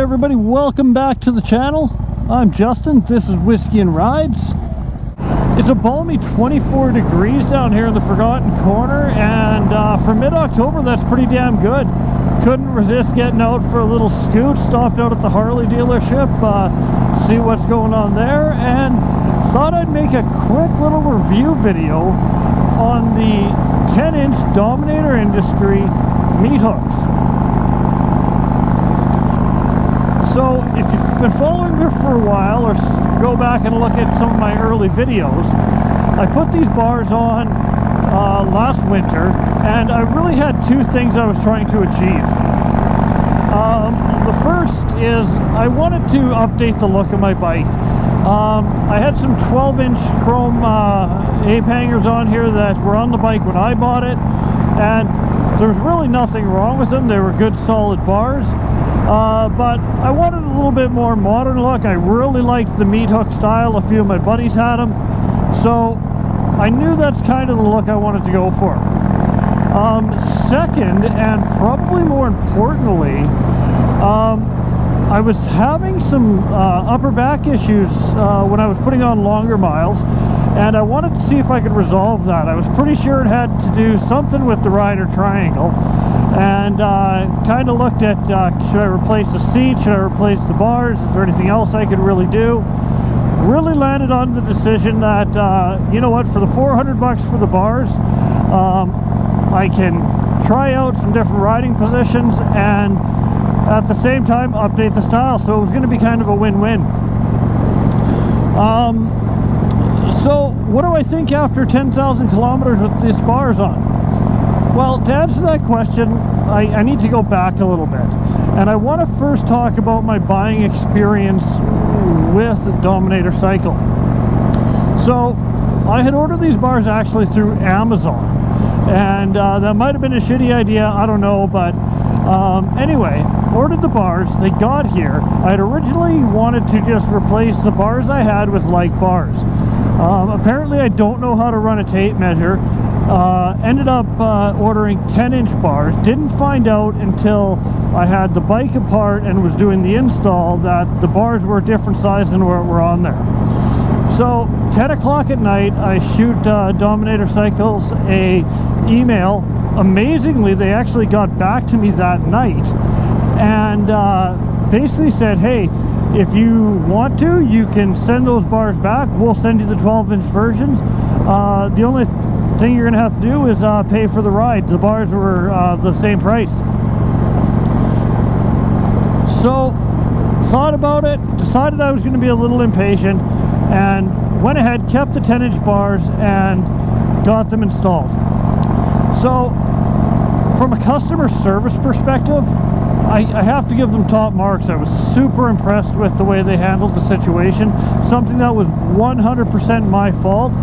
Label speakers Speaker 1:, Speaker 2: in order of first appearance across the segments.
Speaker 1: everybody, welcome back to the channel. I'm Justin, this is Whiskey and Rides. It's a balmy 24 degrees down here in the Forgotten Corner, and for mid-October that's pretty damn good. Couldn't resist getting out for a little scoot, stopped out at the Harley dealership, see what's going on there, and thought I'd make a quick little review video on the 10-inch Dominator Industries Meathooks. So if you've been following me for a while, or go back and look at some of my early videos, I put these bars on last winter, and I really had two things I was trying to achieve. The first is I wanted to update the look of my bike. I had some 12-inch chrome ape hangers on here that were on the bike when I bought it, and there's really nothing wrong with them. They were good solid bars. But I wanted a little bit more modern look. I really liked the Meathook style. A few of my buddies had them. So I knew that's kind of the look I wanted to go for. Second, and probably more importantly, I was having some upper back issues when I was putting on longer miles, and I wanted to see if I could resolve that. I was pretty sure it had to do something with the rider triangle, and kind of looked at should I replace the seat, should I replace the bars, is there anything else I could really do. Really landed on the decision that you know what, for the 400 bucks for the bars, I can try out some different riding positions and at the same time update the style. So it was going to be kind of a win-win. So what do I think after 10,000 kilometers with these bars on? Well, to answer that question, I need to go back a little bit. And I want to first talk about my buying experience with Dominator Cycle. So I had ordered these bars actually through Amazon. And that might have been a shitty idea, I don't know, but anyway, ordered the bars, they got here. I had originally wanted to just replace the bars I had with like bars. Apparently I don't know how to run a tape measure. Ended up ordering 10-inch bars. Didn't find out until I had the bike apart and was doing the install that the bars were a different size than what were on there. So 10 o'clock at night, I shoot Dominator Cycles a email. Amazingly, they actually got back to me that night and basically said, hey, if you want to, you can send those bars back. We'll send you the 12-inch versions. The only thing you're gonna have to do is pay for the ride. The bars were the same price. So thought about it, decided I was going to be a little impatient, and went ahead, kept the 10-inch bars and got them installed. So from a customer service perspective, I have to give them top marks. I was super impressed with the way they handled the situation. Something that was 100% my fault.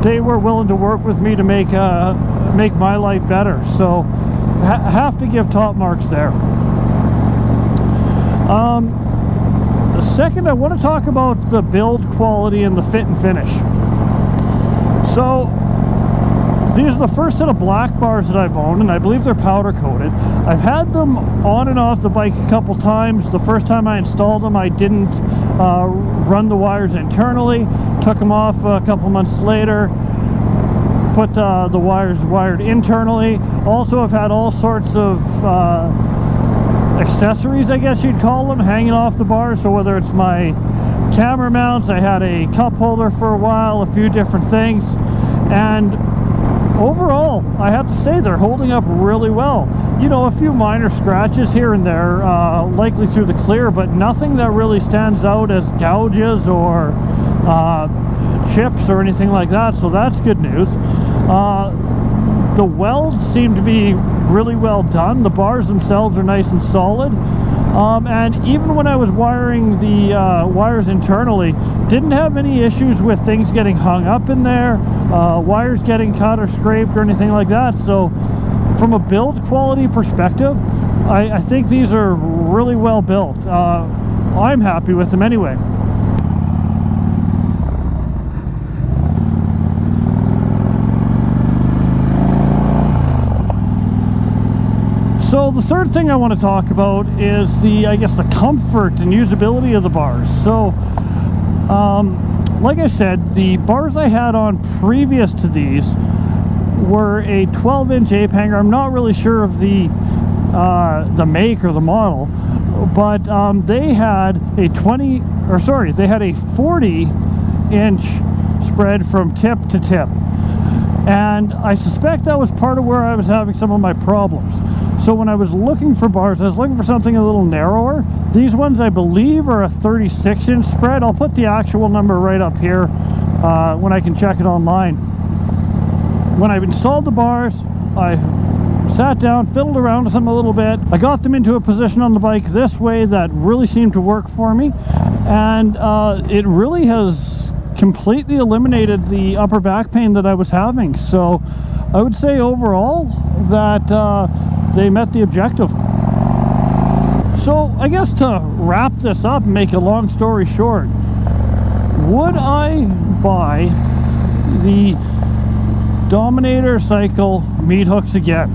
Speaker 1: They were willing to work with me to make my life better. So have to give top marks there. Second, I want to talk about the build quality and the fit and finish. So these are the first set of black bars that I've owned, and I believe they're powder coated. I've had them on and off the bike a couple times. The first time I installed them, I didn't run the wires internally. Took them off a couple months later, put the wires wired internally. Also, I've had all sorts of accessories, I guess you'd call them, hanging off the bars. So whether it's my camera mounts, I had a cup holder for a while, a few different things, and overall I have to say they're holding up really well. You know, a few minor scratches here and there, likely through the clear, but nothing that really stands out as gouges or chips or anything like that, so that's good news. The welds seem to be really well done. The bars themselves are nice and solid. And even when I was wiring the wires internally, didn't have any issues with things getting hung up in there, wires getting cut or scraped or anything like that. So from a build quality perspective, I think these are really well built. I'm happy with them anyway. So the third thing I want to talk about is I guess the comfort and usability of the bars. So like I said, the bars I had on previous to these were a 12-inch ape hanger. I'm not really sure of the make or the model, but they had a 40-inch spread from tip to tip, and I suspect that was part of where I was having some of my problems. So when I was looking for bars, I was looking for something a little narrower. These ones, I believe, are a 36-inch spread. I'll put the actual number right up here when I can check it online. When I've installed the bars, I sat down, fiddled around with them a little bit. I got them into a position on the bike this way that really seemed to work for me, and it really has completely eliminated the upper back pain that I was having. So I would say overall that they met the objective. So I guess to wrap this up and make a long story short, would I buy the Dominator cycle meat hooks again?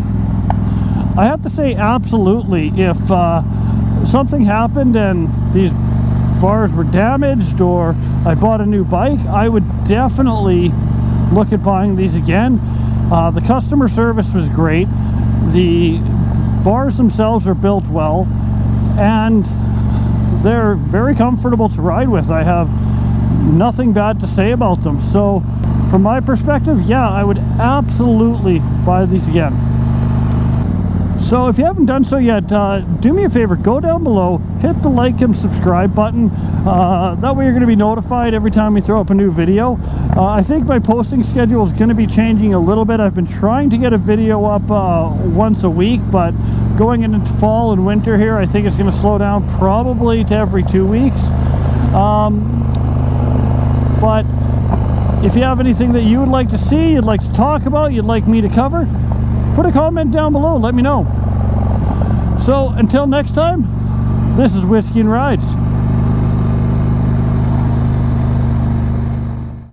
Speaker 1: I have to say absolutely. If something happened and these bars were damaged or I bought a new bike, I would definitely look at buying these again. The customer service was great. The bars themselves are built well, and they're very comfortable to ride with. I have nothing bad to say about them. So from my perspective, yeah, I would absolutely buy these again. So if you haven't done so yet, do me a favor, go down below, hit the like and subscribe button. That way you're going to be notified every time we throw up a new video. I think my posting schedule is going to be changing a little bit. I've been trying to get a video up once a week, but going into fall and winter here, I think it's going to slow down probably to every 2 weeks. But if you have anything that you would like to see, you'd like to talk about, you'd like me to cover, put a comment down below, let me know. So until next time, this is Whiskey and Rides.